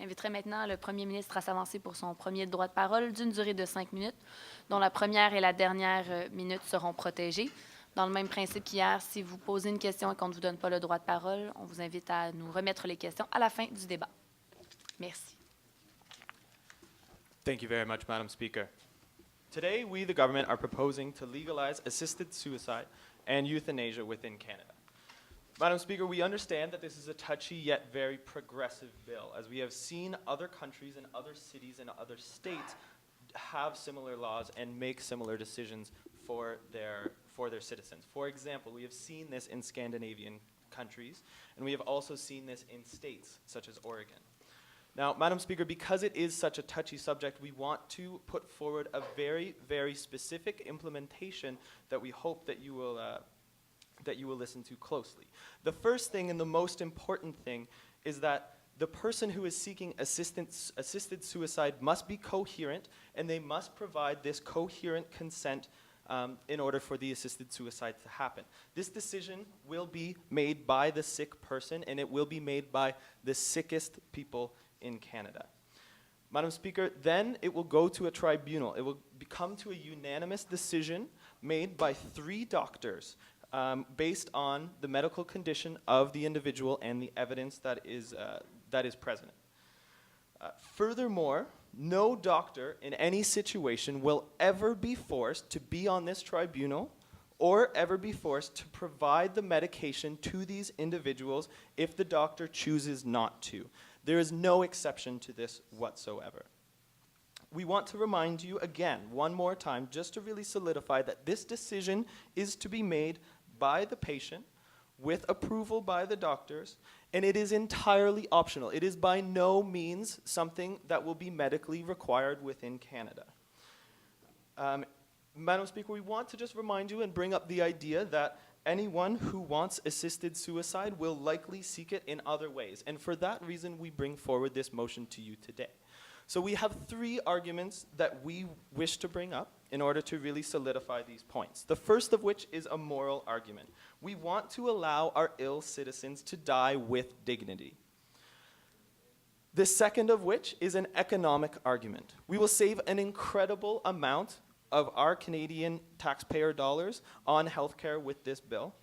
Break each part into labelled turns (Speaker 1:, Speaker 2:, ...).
Speaker 1: J'inviterai maintenant le premier ministre à s'avancer pour son premier droit de parole d'une durée de 5 minutes, dont la première et la dernière minute seront protégées. Dans le même principe qu'hier, si vous posez une question et qu'on ne vous donne pas le droit de parole, on vous invite à nous remettre les questions à la fin du débat. Merci.
Speaker 2: Thank you very much, Madam Speaker. Today, we, the government, are proposing to legalize assisted suicide and euthanasia within Canada. Madam Speaker, we understand that this is a touchy yet very progressive bill, as we have seen other countries and other cities and other states have similar laws and make similar decisions for their citizens. For example, we have seen this in Scandinavian countries, and we have also seen this in states such as Oregon. Now, Madam Speaker, because it is such a touchy subject, we want to put forward a very, very specific implementation that we hope that you will listen to closely. The first thing and the most important thing is that the person who is seeking assisted suicide must be coherent, and they must provide this coherent consent in order for the assisted suicide to happen. This decision will be made by the sick person, and it will be made by the sickest people in Canada. Madam Speaker, then it will go to a tribunal. It will come to a unanimous decision made by 3 doctors based on the medical condition of the individual and the evidence that is present. Furthermore, no doctor in any situation will ever be forced to be on this tribunal or ever be forced to provide the medication to these individuals if the doctor chooses not to. There is no exception to this whatsoever. We want to remind you again, one more time, just to really solidify that this decision is to be made by the patient with approval by the doctors, and it is entirely optional. It is by no means something that will be medically required within Canada. Madam Speaker, we want to just remind you and bring up the idea that anyone who wants assisted suicide will likely seek it in other ways, and for that reason we bring forward this motion to you today. So we have 3 arguments that we wish to bring up in order to really solidify these points. The first of which is a moral argument. We want to allow our ill citizens to die with dignity. The second of which is an economic argument. We will save an incredible amount of our Canadian taxpayer dollars on healthcare with this bill.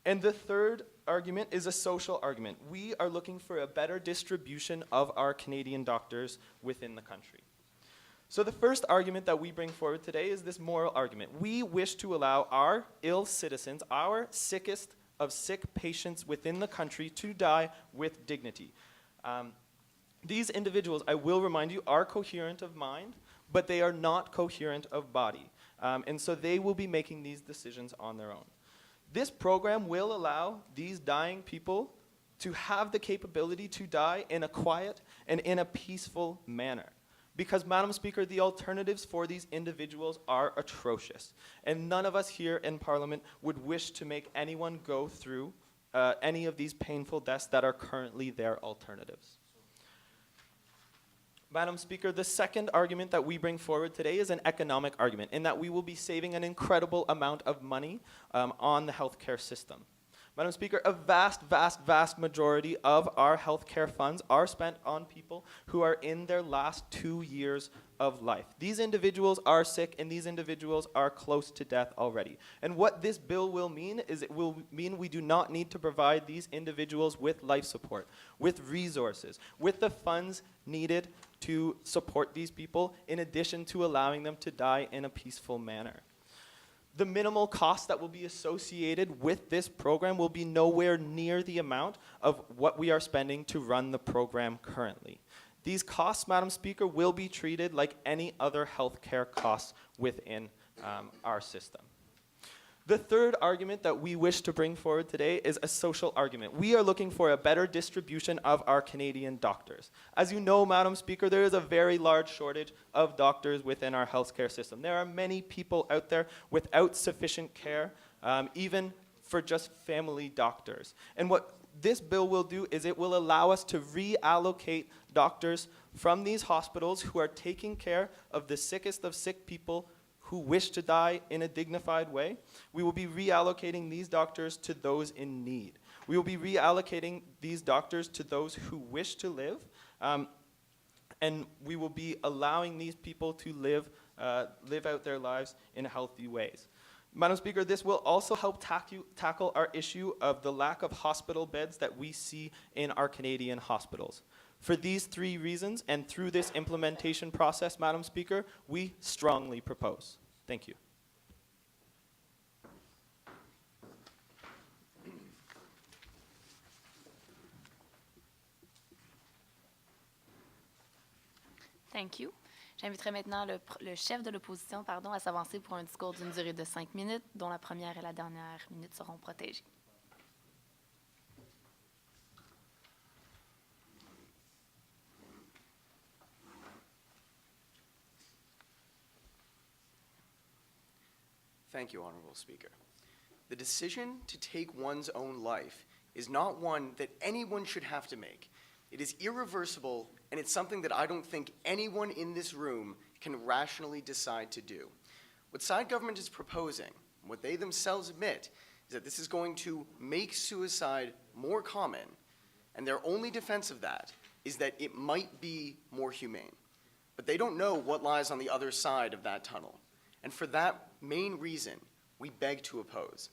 Speaker 2: And the third argument is a social argument. We are looking for a better distribution of our Canadian doctors within the country. So the first argument that we bring forward today is this moral argument. We wish to allow our ill citizens, our sickest of sick patients within the country, to die with dignity. These individuals, I will remind you, are coherent of mind, but they are not coherent of body. And so they will be making these decisions on their own. This program will allow these dying people to have the capability to die in a quiet and in a peaceful manner. Because, Madam Speaker, the alternatives for these individuals are atrocious. And none of us here in Parliament would wish to make anyone go through any of these painful deaths that are currently their alternatives. Madam Speaker, the second argument that we bring forward today is an economic argument, in that we will be saving an incredible amount of money on the healthcare system. Madam Speaker, a vast majority of our healthcare funds are spent on people who are in their last 2 years of life. These individuals are sick, and these individuals are close to death already. And what this bill will mean is it will mean we do not need to provide these individuals with life support, with resources, with the funds needed to support these people, in addition to allowing them to die in a peaceful manner. The minimal cost that will be associated with this program will be nowhere near the amount of what we are spending to run the program currently. These costs, Madam Speaker, will be treated like any other healthcare costs within our system. The third argument that we wish to bring forward today is a social argument. We are looking for a better distribution of our Canadian doctors. As you know, Madam Speaker, there is a very large shortage of doctors within our healthcare system. There are many people out there without sufficient care, even for just family doctors. And what this bill will do is it will allow us to reallocate doctors from these hospitals who are taking care of the sickest of sick people who wish to die in a dignified way. We will be reallocating these doctors to those in need. We will be reallocating these doctors to those who wish to live And we will be allowing these people to live out their lives in healthy ways. Madam Speaker, this will also help tackle our issue of the lack of hospital beds that we see in our Canadian hospitals. For these 3 reasons, and through this implementation process, Madam Speaker, we strongly propose. Thank you.
Speaker 1: Thank you. J'inviterai maintenant le chef de l'opposition à s'avancer pour un discours d'une durée de 5 minutes, dont la première et la dernière minute seront protégées.
Speaker 3: Thank you, Honorable Speaker. The decision to take one's own life is not one that anyone should have to make. It is irreversible, and it's something that I don't think anyone in this room can rationally decide to do. What side government is proposing, what they themselves admit, is that this is going to make suicide more common, and their only defense of that is that it might be more humane. But they don't know what lies on the other side of that tunnel. And for that main reason, we beg to oppose.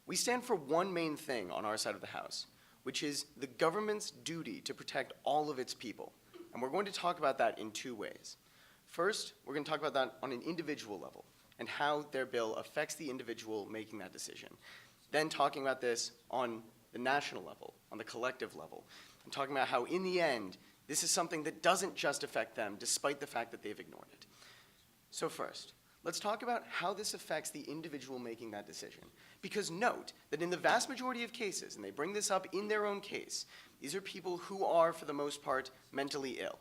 Speaker 3: We stand for one main thing on our side of the House, which is the government's duty to protect all of its people. And we're going to talk about that in 2 ways. First, we're going to talk about that on an individual level and how their bill affects the individual making that decision. Then talking about this on the national level, on the collective level, and talking about how in the end, this is something that doesn't just affect them despite the fact that they've ignored it. So first, let's talk about how this affects the individual making that decision. Because note that in the vast majority of cases, and they bring this up in their own case, these are people who are, for the most part, mentally ill.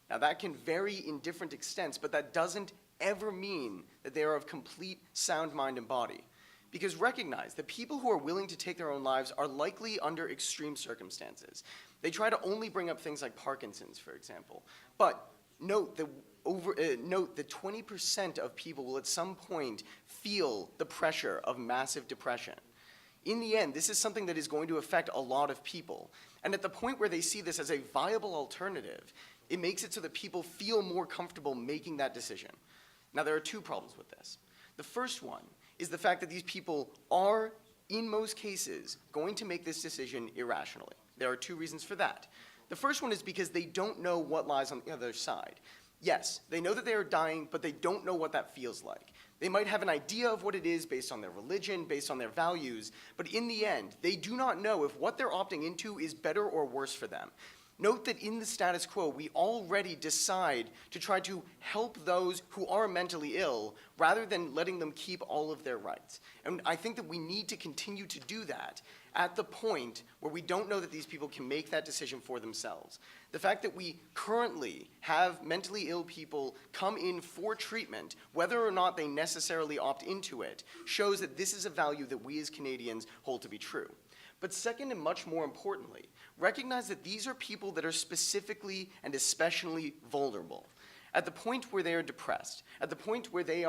Speaker 3: Now that can vary in different extents, but that doesn't ever mean that they are of complete sound mind and body. Because recognize that people who are willing to take their own lives are likely under extreme circumstances. They try to only bring up things like Parkinson's, for example. But note that 20% of people will at some point feel the pressure of massive depression. In the end, this is something that is going to affect a lot of people. And at the point where they see this as a viable alternative, it makes it so that people feel more comfortable making that decision. Now, there are 2 problems with this. The first one is the fact that these people are, in most cases, going to make this decision irrationally. There are 2 reasons for that. The first one is because they don't know what lies on the other side. Yes, they know that they are dying, but they don't know what that feels like. They might have an idea of what it is based on their religion, based on their values, but in the end, they do not know if what they're opting into is better or worse for them. Note that in the status quo, we already decide to try to help those who are mentally ill rather than letting them keep all of their rights. And I think that we need to continue to do that at the point where we don't know that these people can make that decision for themselves. The fact that we currently have mentally ill people come in for treatment, whether or not they necessarily opt into it, shows that this is a value that we as Canadians hold to be true. But second, and much more importantly, recognize that these are people that are specifically and especially vulnerable. At the point where they are depressed, at the point where they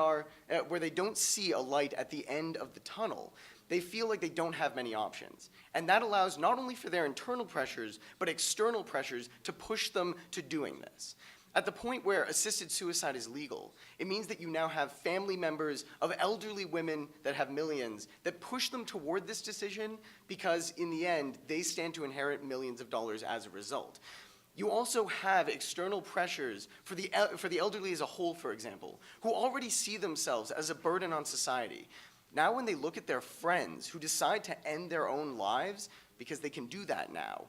Speaker 3: don't see a light at the end of the tunnel, they feel like they don't have many options. And that allows not only for their internal pressures, but external pressures to push them to doing this. At the point where assisted suicide is legal, it means that you now have family members of elderly women that have millions that push them toward this decision because in the end, they stand to inherit millions of dollars as a result. You also have external pressures for the elderly as a whole, for example, who already see themselves as a burden on society. Now when they look at their friends who decide to end their own lives, because they can do that now,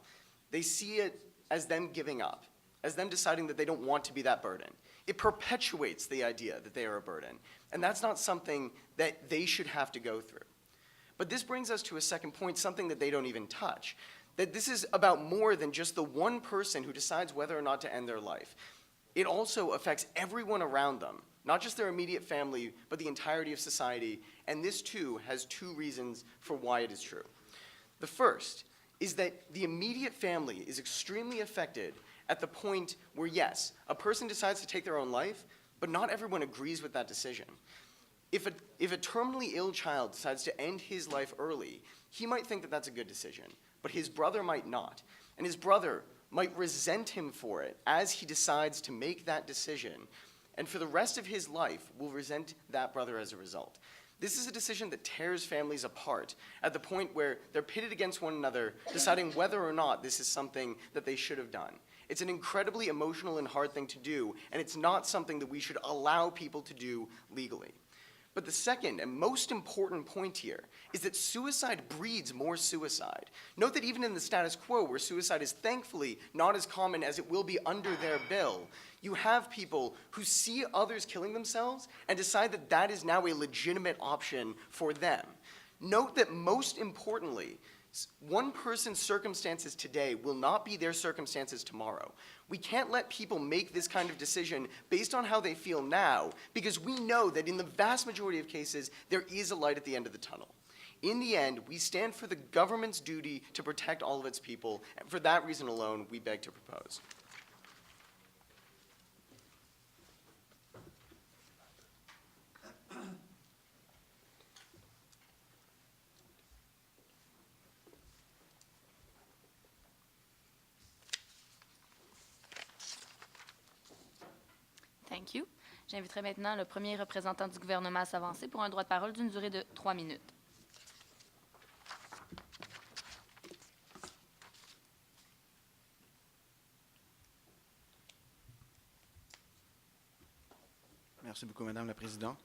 Speaker 3: they see it as them giving up, as them deciding that they don't want to be that burden. It perpetuates the idea that they are a burden, and that's not something that they should have to go through. But this brings us to a second point, something that they don't even touch, that this is about more than just the one person who decides whether or not to end their life. It also affects everyone around them, not just their immediate family, but the entirety of society, and this too has 2 reasons for why it is true. The first is that the immediate family is extremely affected at the point where, yes, a person decides to take their own life, but not everyone agrees with that decision. If a terminally ill child decides to end his life early, he might think that that's a good decision, but his brother might not. And his brother might resent him for it as he decides to make that decision, and for the rest of his life will resent that brother as a result. This is a decision that tears families apart at the point where they're pitted against one another, deciding whether or not this is something that they should have done. It's an incredibly emotional and hard thing to do, and it's not something that we should allow people to do legally. But the second and most important point here is that suicide breeds more suicide. Note that even in the status quo, where suicide is thankfully not as common as it will be under their bill, you have people who see others killing themselves and decide that that is now a legitimate option for them. Note that most importantly, one person's circumstances today will not be their circumstances tomorrow. We can't let people make this kind of decision based on how they feel now, because we know that in the vast majority of cases, there is a light at the end of the tunnel. In the end, we stand for the government's duty to protect all of its people, and for that reason alone, we beg to propose.
Speaker 1: Thank you. J'inviterai maintenant le premier représentant du gouvernement à s'avancer pour un droit de parole d'une durée de 3 minutes.
Speaker 4: Merci beaucoup, Madame la Présidente.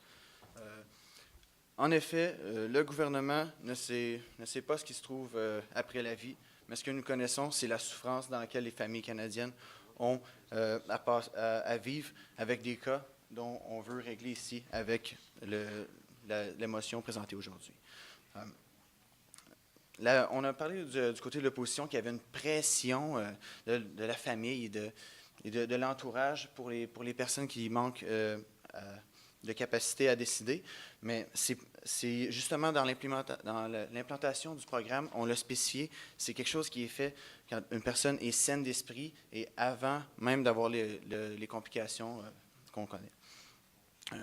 Speaker 4: En effet, le gouvernement ne sait pas ce qui se trouve après la vie, mais ce que nous connaissons, c'est la souffrance dans laquelle les familles canadiennes ont à vivre avec des cas dont on veut régler ici avec l'émotion présentée aujourd'hui. On a parlé du côté de l'opposition qu'il y avait une pression de la famille et de l'entourage pour les personnes qui manquent de capacité à décider, mais c'est justement dans l'implantation du programme, on l'a spécifié, c'est quelque chose qui est fait quand une personne est saine d'esprit et avant même d'avoir les complications qu'on connaît.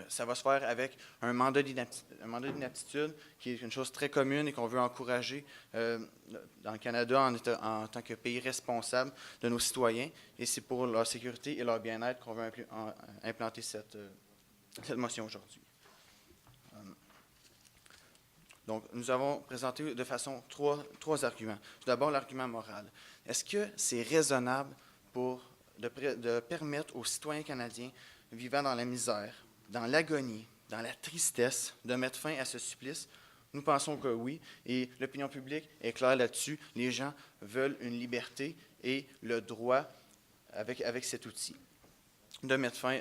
Speaker 4: Ça va se faire avec un mandat d'inaptitude, qui est une chose très commune et qu'on veut encourager dans le Canada en tant que pays responsable de nos citoyens, et c'est pour leur sécurité et leur bien-être qu'on veut implanter cette motion aujourd'hui. Donc, nous avons présenté de façon trois arguments. Tout d'abord, l'argument moral. Est-ce que c'est raisonnable de permettre aux citoyens canadiens vivant dans la misère, dans l'agonie, dans la tristesse, de mettre fin à ce supplice? Nous pensons que oui, et l'opinion publique est claire là-dessus. Les gens veulent une liberté et le droit avec cet outil de mettre fin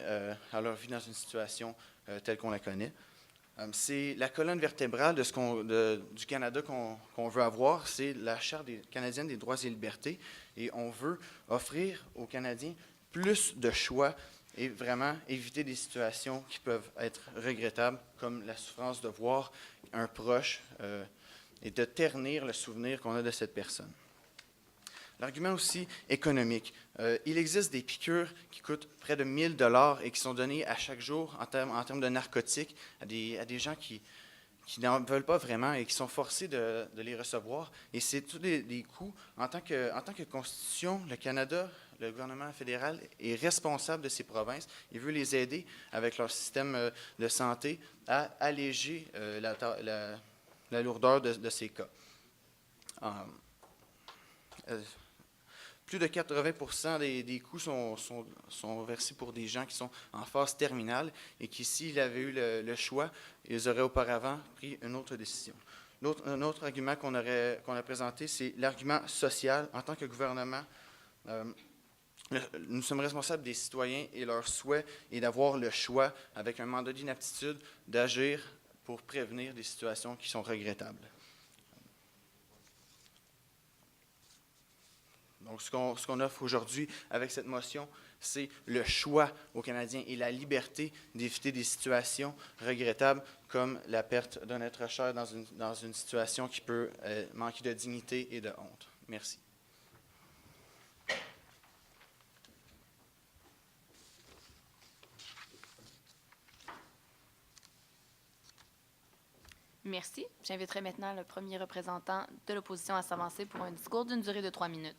Speaker 4: à leur vie dans une situation telle qu'on la connaît. C'est la colonne vertébrale du Canada qu'on veut avoir, c'est la Charte canadienne des droits et libertés, et on veut offrir aux Canadiens plus de choix et vraiment éviter des situations qui peuvent être regrettables, comme la souffrance de voir un proche et de ternir le souvenir qu'on a de cette personne. L'argument aussi économique. Il existe des piqûres qui coûtent près de 1 000 $ et qui sont données à chaque jour en termes de narcotiques à des gens qui n'en veulent pas vraiment et qui sont forcés de les recevoir. Et c'est tous des coûts. En tant que Constitution, le Canada, le gouvernement fédéral est responsable de ces provinces. Il veut les aider avec leur système de santé à alléger la lourdeur de ces cas. Plus de 80% des coûts sont versés pour des gens qui sont en phase terminale et qui, s'ils avaient eu le choix, ils auraient auparavant pris une autre décision. Un autre argument qu'on a présenté, c'est l'argument social. En tant que gouvernement, nous sommes responsables des citoyens et leur souhait est d'avoir le choix, avec un mandat d'inaptitude, d'agir pour prévenir des situations qui sont regrettables. Donc, ce qu'on offre aujourd'hui avec cette motion, c'est le choix aux Canadiens et la liberté d'éviter des situations regrettables comme la perte d'un être cher dans une situation qui peut manquer de dignité et de honte. Merci.
Speaker 1: Merci. J'inviterai maintenant le premier représentant de l'opposition à s'avancer pour un discours d'une durée de 3 minutes.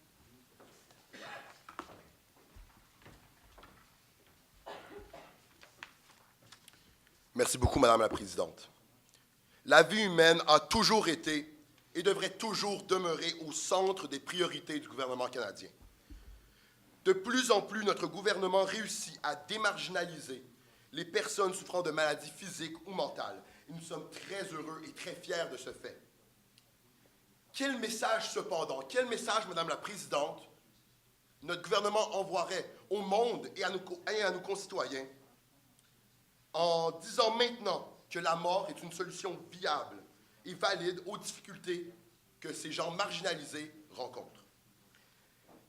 Speaker 5: Merci beaucoup, Madame la Présidente. La vie humaine a toujours été et devrait toujours demeurer au centre des priorités du gouvernement canadien. De plus en plus, notre gouvernement réussit à démarginaliser les personnes souffrant de maladies physiques ou mentales. Et nous sommes très heureux et très fiers de ce fait. Quel message, cependant, quel message, Madame la Présidente, notre gouvernement envoierait au monde et à nos concitoyens en disant maintenant que la mort est une solution viable et valide aux difficultés que ces gens marginalisés rencontrent?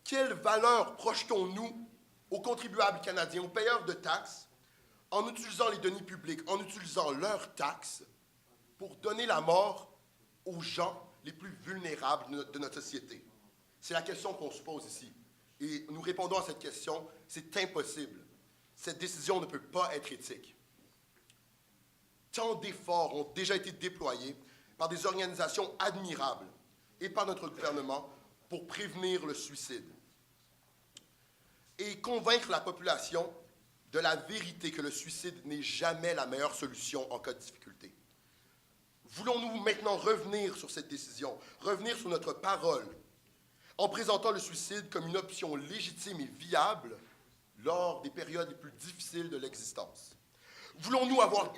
Speaker 5: Quelle valeur projetons-nous aux contribuables canadiens, aux payeurs de taxes, en utilisant les deniers publics, en utilisant leurs taxes pour donner la mort aux gens les plus vulnérables de notre société? C'est la question qu'on se pose ici. Et nous répondons à cette question, c'est impossible. Cette décision ne peut pas être éthique. Tant d'efforts ont déjà été déployés par des organisations admirables et par notre gouvernement pour prévenir le suicide et convaincre la population de la vérité que le suicide n'est jamais la meilleure solution en cas de difficulté. Voulons-nous maintenant revenir sur cette décision, revenir sur notre parole, en présentant le suicide comme une option légitime et viable lors des périodes les plus difficiles de l'existence? Voulons-nous avoir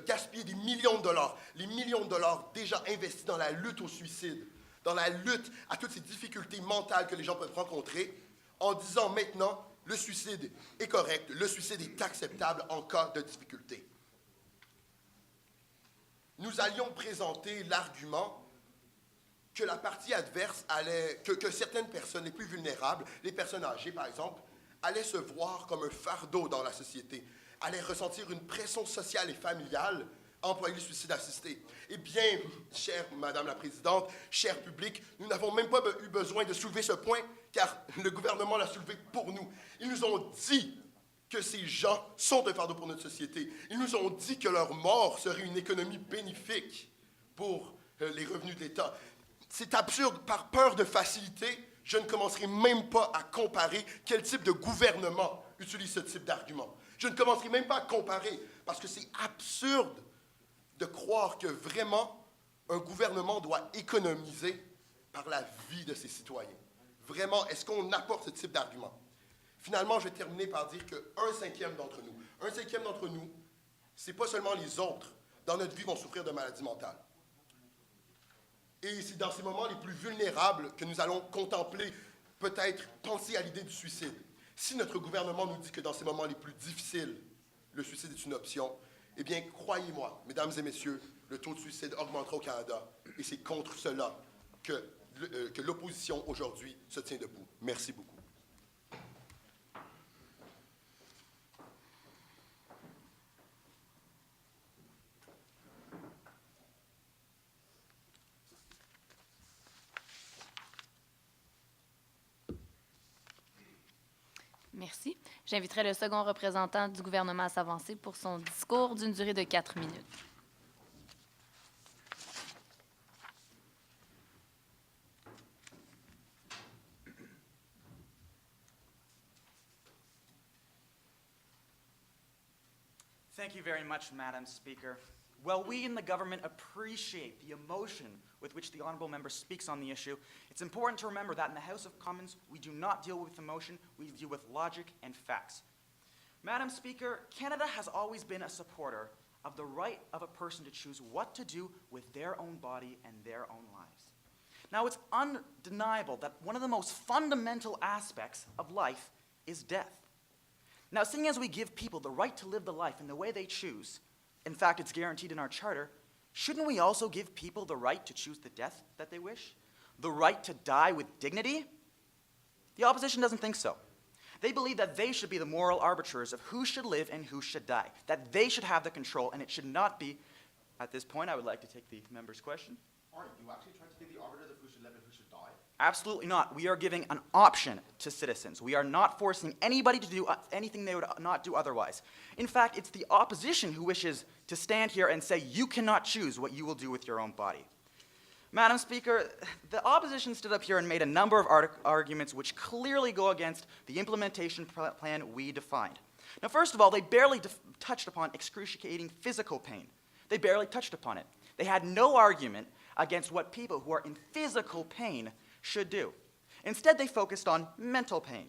Speaker 5: gaspillé des millions de dollars, les millions de dollars déjà investis dans la lutte au suicide, dans la lutte à toutes ces difficultés mentales que les gens peuvent rencontrer, en disant maintenant, le suicide est correct, le suicide est acceptable en cas de difficulté? Nous allions présenter l'argument que la partie adverse allait, que certaines personnes les plus vulnérables, les personnes âgées par exemple, allaient se voir comme un fardeau dans la société, allaient ressentir une pression sociale et familiale à employer le suicide assisté. Eh bien, chère Madame la Présidente, cher public, nous n'avons même pas eu besoin de soulever ce point, car le gouvernement l'a soulevé pour nous. Ils nous ont dit que ces gens sont un fardeau pour notre société. Ils nous ont dit que leur mort serait une économie bénéfique pour les revenus de l'État. C'est absurde. Par peur de facilité, je ne commencerai même pas à comparer quel type de gouvernement utilise ce type d'argument. Je ne commencerai même pas à comparer, parce que c'est absurde de croire que vraiment un gouvernement doit économiser par la vie de ses citoyens. Vraiment, est-ce qu'on apporte ce type d'argument? Finalement, je vais terminer par dire qu'un cinquième d'entre nous, c'est pas seulement les autres, dans notre vie, vont souffrir de maladies mentales. Et c'est dans ces moments les plus vulnérables que nous allons contempler, peut-être penser à l'idée du suicide. Si notre gouvernement nous dit que dans ces moments les plus difficiles, le suicide est une option, eh bien, croyez-moi, mesdames et messieurs, le taux de suicide augmentera au Canada. Et c'est contre cela que l'opposition aujourd'hui se tient debout. Merci beaucoup.
Speaker 1: Merci. J'inviterai le second représentant du gouvernement à s'avancer pour son discours d'une durée de 4 minutes.
Speaker 6: Thank you very much, Madam Speaker. While we in the government appreciate the emotion with which the honourable member speaks on the issue, it's important to remember that in the House of Commons, we do not deal with emotion, we deal with logic and facts. Madam Speaker, Canada has always been a supporter of the right of a person to choose what to do with their own body and their own lives. Now, it's undeniable that one of the most fundamental aspects of life is death. Now, seeing as we give people the right to live the life in the way they choose, in fact, it's guaranteed in our charter, shouldn't we also give people the right to choose the death that they wish? The right to die with dignity? The opposition doesn't think so. They believe that they should be the moral arbiters of who should live and who should die, that they should have the control, and it should not be. At this point, I would like to take the member's question.
Speaker 5: Are you actually trying to be the arbiter of who should live and who should die?
Speaker 6: Absolutely not. We are giving an option to citizens. We are not forcing anybody to do anything they would not do otherwise. In fact, it's the opposition who wishes to stand here and say you cannot choose what you will do with your own body. Madam Speaker, the opposition stood up here and made a number of arguments which clearly go against the implementation plan we defined. Now, first of all, they barely touched upon excruciating physical pain. They barely touched upon it. They had no argument against what people who are in physical pain should do. Instead, they focused on mental pain.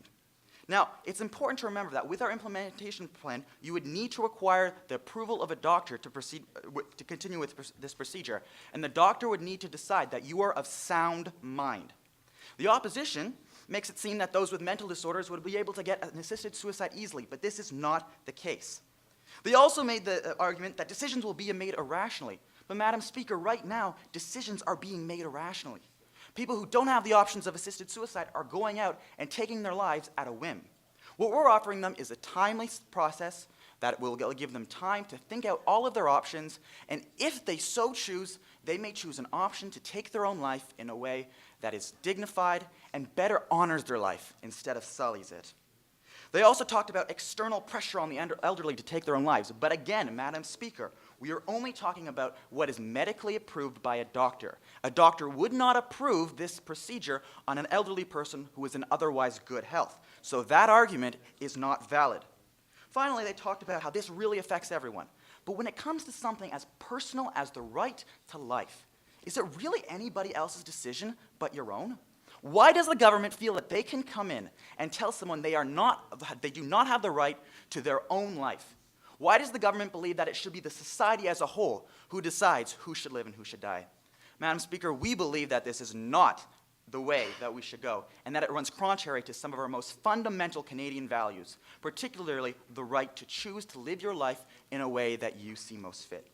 Speaker 6: Now, it's important to remember that with our implementation plan, you would need to require the approval of a doctor to continue with this procedure, and the doctor would need to decide that you are of sound mind. The opposition makes it seem that those with mental disorders would be able to get an assisted suicide easily, but this is not the case. They also made the argument that decisions will be made irrationally, but Madam Speaker, right now, decisions are being made irrationally. People who don't have the options of assisted suicide are going out and taking their lives at a whim. What we're offering them is a timely process that will give them time to think out all of their options, and if they so choose, they may choose an option to take their own life in a way that is dignified and better honors their life instead of sullies it. They also talked about external pressure on the elderly to take their own lives, but again, Madam Speaker, we are only talking about what is medically approved by a doctor. A doctor would not approve this procedure on an elderly person who is in otherwise good health. So that argument is not valid. Finally, they talked about how this really affects everyone. But when it comes to something as personal as the right to life, is it really anybody else's decision but your own? Why does the government feel that they can come in and tell someone they do not have the right to their own life? Why does the government believe that it should be the society as a whole who decides who should live and who should die? Madam Speaker, we believe that this is not the way that we should go, and that it runs contrary to some of our most fundamental Canadian values, particularly the right to choose to live your life in a way that you see most fit.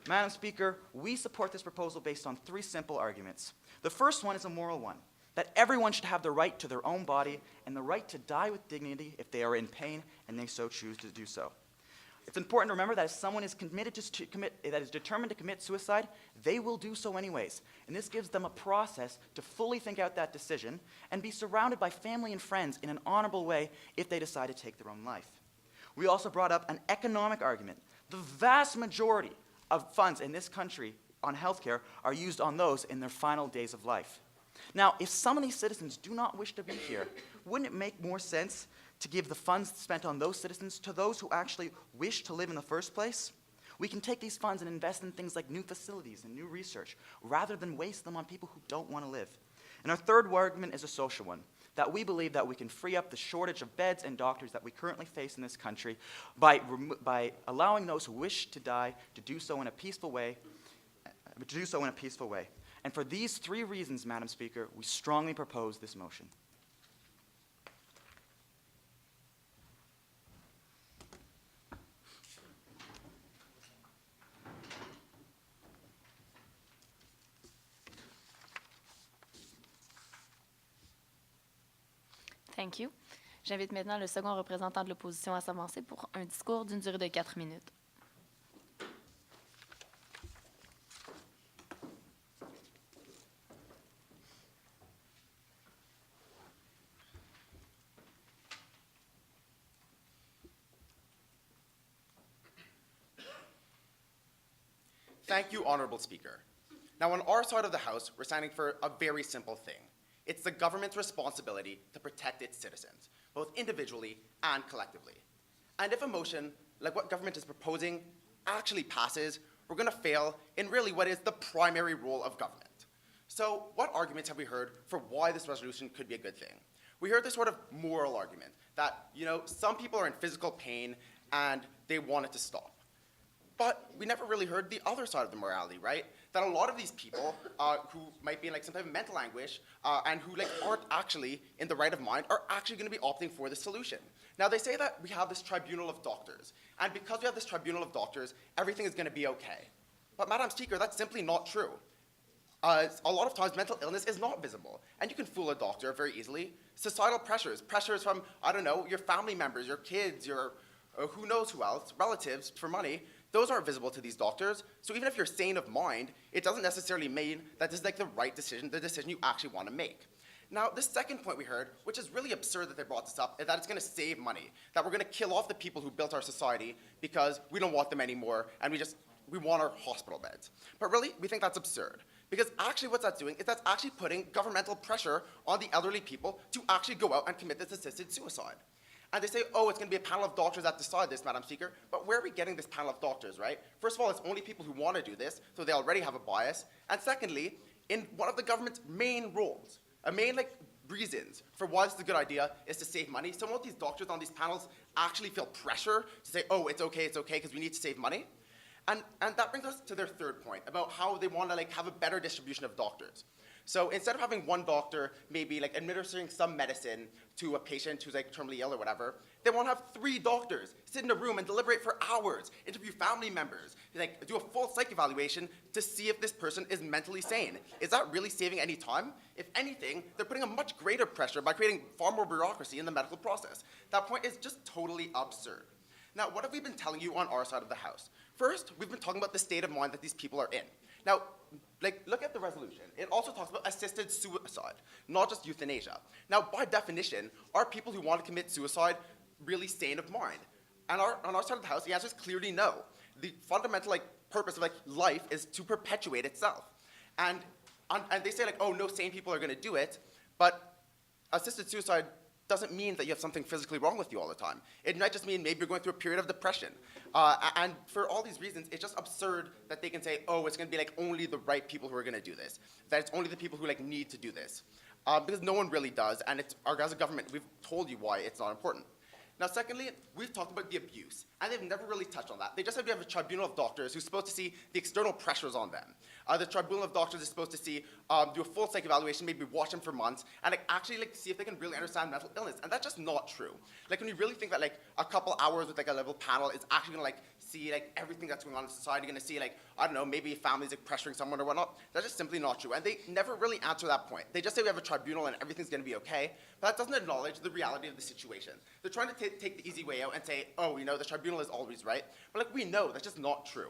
Speaker 6: Madam Speaker, we support this proposal based on three simple arguments. The first one is a moral one, that everyone should have the right to their own body and the right to die with dignity if they are in pain and they so choose to do so. It's important to remember that if someone is determined to commit suicide, they will do so anyways. And this gives them a process to fully think out that decision and be surrounded by family and friends in an honorable way if they decide to take their own life. We also brought up an economic argument. The vast majority of funds in this country on healthcare are used on those in their final days of life. Now, if some of these citizens do not wish to be here, wouldn't it make more sense to give the funds spent on those citizens to those who actually wish to live in the first place? We can take these funds and invest in things like new facilities and new research, rather than waste them on people who don't want to live. And our third argument is a social one, that we believe that we can free up the shortage of beds and doctors that we currently face in this country by allowing those who wish to die to do so in a peaceful way. And for these three reasons, Madam Speaker, we strongly propose this motion.
Speaker 1: Thank you. J'invite maintenant le second représentant de l'opposition à s'avancer pour un discours d'une durée de 4 minutes.
Speaker 3: Thank you, Honorable Speaker. Now, on our side of the House, we're standing for a very simple thing. It's the government's responsibility to protect its citizens, both individually and collectively. And if a motion, like what government is proposing, actually passes, we're going to fail in really what is the primary role of government. So what arguments have we heard for why this resolution could be a good thing? We heard this sort of moral argument that, some people are in physical pain and they want it to stop. But we never really heard the other side of the morality, right? That a lot of these people who might be in some type of mental anguish and who aren't actually in the right of mind are actually going to be opting for the solution. Now, they say that we have this tribunal of doctors, and because we have this tribunal of doctors, everything is going to be okay. But Madam Speaker, that's simply not true. A lot of times, mental illness is not visible, and you can fool a doctor very easily. Societal pressures from, your family members, your kids, your who knows who else, relatives for money, those aren't visible to these doctors. So even if you're sane of mind, it doesn't necessarily mean that this is the right decision, the decision you actually want to make. Now, the second point we heard, which is really absurd that they brought this up, is that it's going to save money, that we're going to kill off the people who built our society because we don't want them anymore, and we want our hospital beds. But really, we think that's absurd. Because actually what that's doing is that's actually putting governmental pressure on the elderly people to actually go out and commit this assisted suicide. And they say, oh, it's going to be a panel of doctors that decide this, Madam Speaker. But where are we getting this panel of doctors, right? First of all, it's only people who want to do this, so they already have a bias. And secondly, in one of the government's main roles, main reasons for why this is a good idea is to save money. Some of these doctors on these panels actually feel pressure to say, oh, it's okay, because we need to save money. And that brings us to their third point about how they want to have a better distribution of doctors. So instead of having one doctor maybe administering some medicine to a patient who's terminally ill or whatever, they want to have 3 doctors sit in a room and deliberate for hours, interview family members, do a full psych evaluation to see if this person is mentally sane. Is that really saving any time? If anything, they're putting a much greater pressure by creating far more bureaucracy in the medical process. That point is just totally absurd. Now, what have we been telling you on our side of the house? First, we've been talking about the state of mind that these people are in. Now, look at the resolution. It also talks about assisted suicide, not just euthanasia. Now, by definition, are people who want to commit suicide really sane of mind? And on our side of the house, the answer is clearly no. The fundamental purpose of life is to perpetuate itself. And they say oh, no sane people are going to do it, but assisted suicide doesn't mean that you have something physically wrong with you all the time. It might just mean maybe you're going through a period of depression. And for all these reasons, it's just absurd that they can say, oh, it's going to be only the right people who are going to do this, that it's only the people who need to do this. Because no one really does, and as a government, we've told you why it's not important. Now, secondly, we've talked about the abuse, and they've never really touched on that. They just said we have a tribunal of doctors who's supposed to see the external pressures on them. The tribunal of doctors is supposed to see, do a full psych evaluation, maybe watch them for months, and actually see if they can really understand mental illness. And that's just not true. When you really think that a couple hours with a level panel is actually going to see everything that's going on in society, going to see I don't know, maybe families pressuring someone or whatnot, that's just simply not true. And they never really answer that point. They just say we have a tribunal and everything's going to be okay, but that doesn't acknowledge the reality of the situation. They're trying to take the easy way out and say, oh, the tribunal is always right. But we know that's just not true.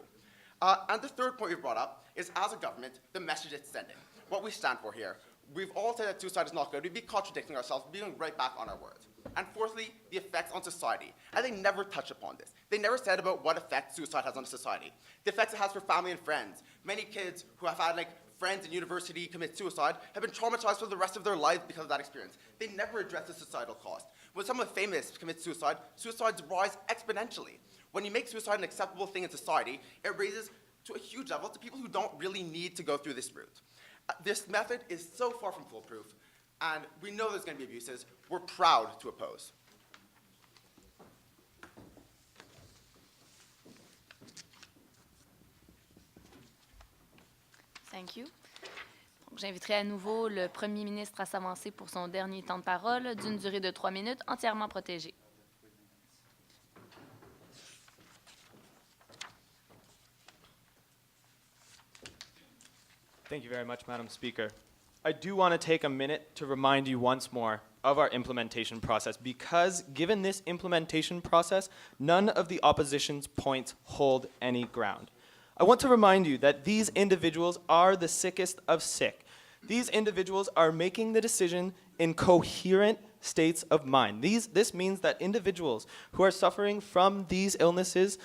Speaker 3: And the third point we brought up is, as a government, the message it's sending. What we stand for here. We've all said that suicide is not good. We'd be contradicting ourselves, being right back on our words. And fourthly, the effects on society. And they never touch upon this. They never said about what effect suicide has on society. The effects it has for family and friends. Many kids who have had friends in university commit suicide have been traumatized for the rest of their lives because of that experience. They never address the societal cost. When someone famous commits suicide, suicides rise exponentially. When you make suicide an acceptable thing in society, it raises to a huge level to people who don't really need to go through this route. This method is so far from foolproof, and we know there's going to be abuses. We're proud to oppose.
Speaker 1: Thank you. Donc, j'inviterai à nouveau le premier ministre à s'avancer pour son dernier temps de parole d'une durée de 3 minutes, entièrement protégé.
Speaker 2: Thank you very much, Madam Speaker. I do want to take a minute to remind you once more of our implementation process, because given this implementation process, none of the opposition's points hold any ground. I want to remind you that these individuals are the sickest of sick. These individuals are making the decision in coherent states of mind. This means that individuals who are suffering from these illnesses,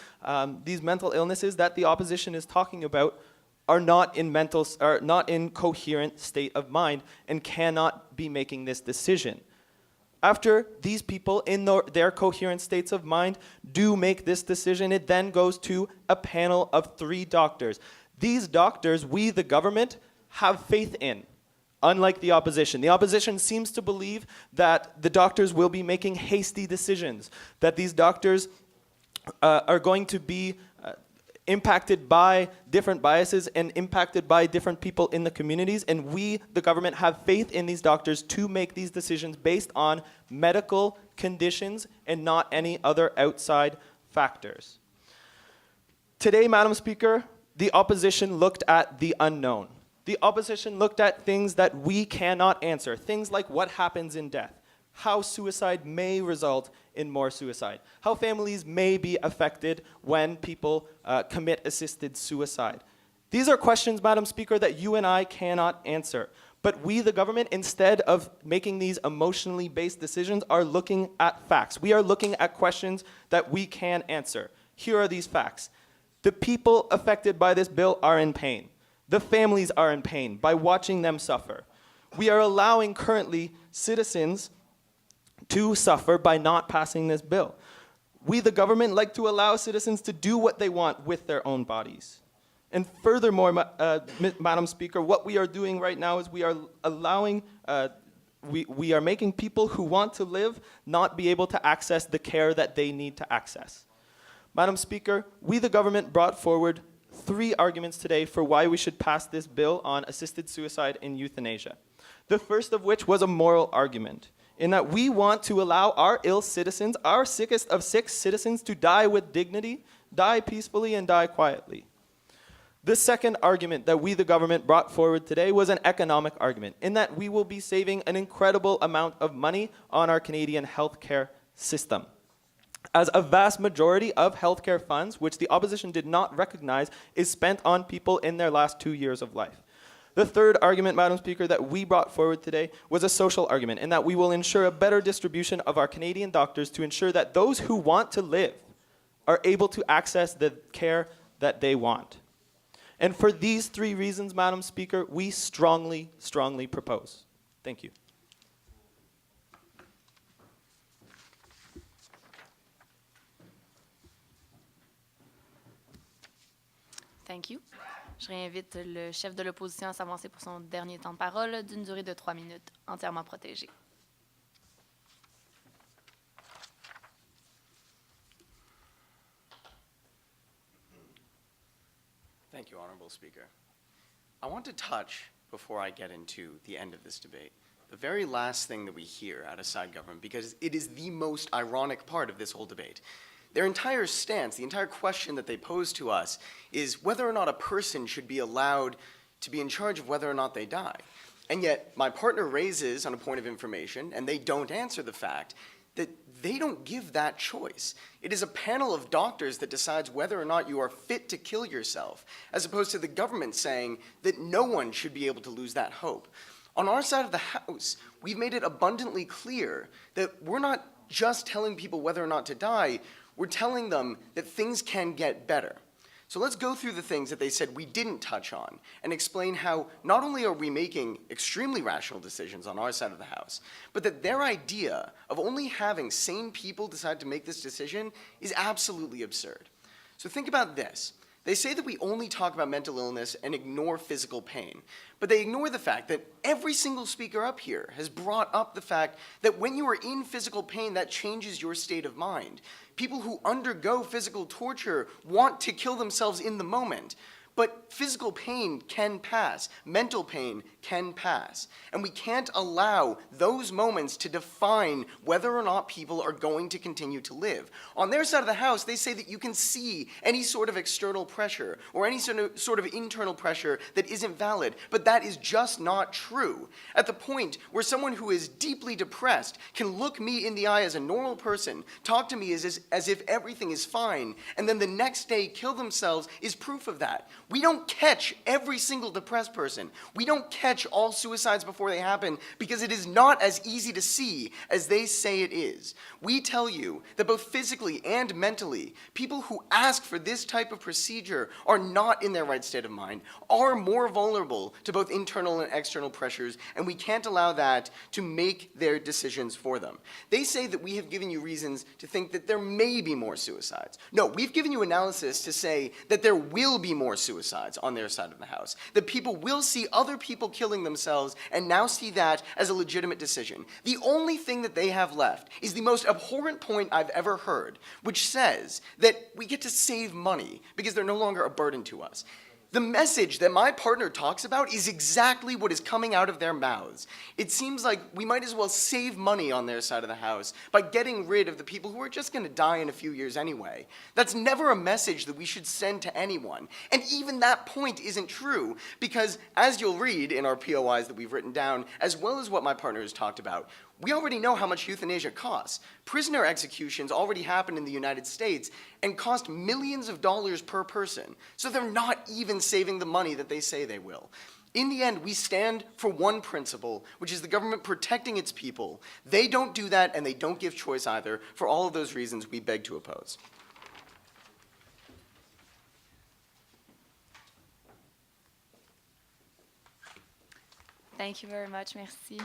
Speaker 2: these mental illnesses that the opposition is talking about, are not in coherent state of mind and cannot be making this decision. After these people in their coherent states of mind do make this decision, it then goes to a panel of 3 doctors. These doctors, we, the government, have faith in, unlike the opposition. The opposition seems to believe that the doctors will be making hasty decisions, that these doctors are going to be impacted by different biases and impacted by different people in the communities, and we, the government, have faith in these doctors to make these decisions based on medical conditions and not any other outside factors. Today, Madam Speaker, the opposition looked at the unknown. The opposition looked at things that we cannot answer, things like what happens in death, how suicide may result in more suicide, how families may be affected when people commit assisted suicide. These are questions, Madam Speaker, that you and I cannot answer. But we, the government, instead of making these emotionally based decisions, are looking at facts. We are looking at questions that we can answer. Here are these facts. The people affected by this bill are in pain. The families are in pain by watching them suffer. We are allowing currently citizens to suffer by not passing this bill. We, the government, like to allow citizens to do what they want with their own bodies. And furthermore, Madam Speaker, what we are doing right now is we are allowing, we are making people who want to live not be able to access the care that they need to access. Madam Speaker, we, the government, brought forward 3 arguments today for why we should pass this bill on assisted suicide and euthanasia. The first of which was a moral argument, in that we want to allow our ill citizens, our sickest of sick citizens, to die with dignity, die peacefully, and die quietly. The second argument that we, the government, brought forward today was an economic argument, in that we will be saving an incredible amount of money on our Canadian healthcare system, as a vast majority of healthcare funds, which the opposition did not recognize, is spent on people in their last 2 years of life. The third argument, Madam Speaker, that we brought forward today was a social argument, in that we will ensure a better distribution of our Canadian doctors to ensure that those who want to live are able to access the care that they want. And for these 3 reasons, Madam Speaker, we strongly, strongly propose. Thank you.
Speaker 1: Thank you. Je réinvite le chef de l'opposition à s'avancer pour son dernier temps de parole d'une durée de 3 minutes, entièrement protégé.
Speaker 3: Thank you, Honorable Speaker. I want to touch, before I get into the end of this debate, the very last thing that we hear out of side government, because it is the most ironic part of this whole debate. Their entire stance, the entire question that they pose to us, is whether or not a person should be allowed to be in charge of whether or not they die. And yet, my partner raises on a point of information, and they don't answer the fact that they don't give that choice. It is a panel of doctors that decides whether or not you are fit to kill yourself, as opposed to the government saying that no one should be able to lose that hope. On our side of the House, we've made it abundantly clear that we're not just telling people whether or not to die, we're telling them that things can get better. So let's go through the things that they said we didn't touch on and explain how not only are we making extremely rational decisions on our side of the House, but that their idea of only having sane people decide to make this decision is absolutely absurd. So think about this. They say that we only talk about mental illness and ignore physical pain, but they ignore the fact that every single speaker up here has brought up the fact that when you are in physical pain, that changes your state of mind. People who undergo physical torture want to kill themselves in the moment, but physical pain can pass, mental pain can pass, and we can't allow those moments to define whether or not people are going to continue to live. On their side of the House, they say that you can see any sort of external pressure or any sort of internal pressure that isn't valid, but that is just not true. At the point where someone who is deeply depressed can look me in the eye as a normal person, talk to me as if everything is fine, and then the next day kill themselves is proof of that. We don't catch every single depressed person. We don't catch all suicides before they happen because it is not as easy to see as they say it is. We tell you that both physically and mentally, people who ask for this type of procedure are not in their right state of mind, are more vulnerable to both internal and external pressures, and we can't allow that to make their decisions for them. They say that we have given you reasons to think that there may be more suicides. No, we've given you analysis to say that there will be more suicides on their side of the House, that people will see other people killing themselves and now see that as a legitimate decision. The only thing that they have left is the most abhorrent point I've ever heard, which says that we get to save money because they're no longer a burden to us. The message that my partner talks about is exactly what is coming out of their mouths. It seems like we might as well save money on their side of the House by getting rid of the people who are just going to die in a few years anyway. That's never a message that we should send to anyone. And even that point isn't true, because as you'll read in our POIs that we've written down, as well as what my partner has talked about, we already know how much euthanasia costs. Prisoner executions already happen in the United States and cost millions of dollars per person. So they're not even saving the money that they say they will. In the end, we stand for one principle, which is the government protecting its people. They don't do that, and they don't give choice either. For all of those reasons, we beg to oppose.
Speaker 1: Thank you very much. Merci.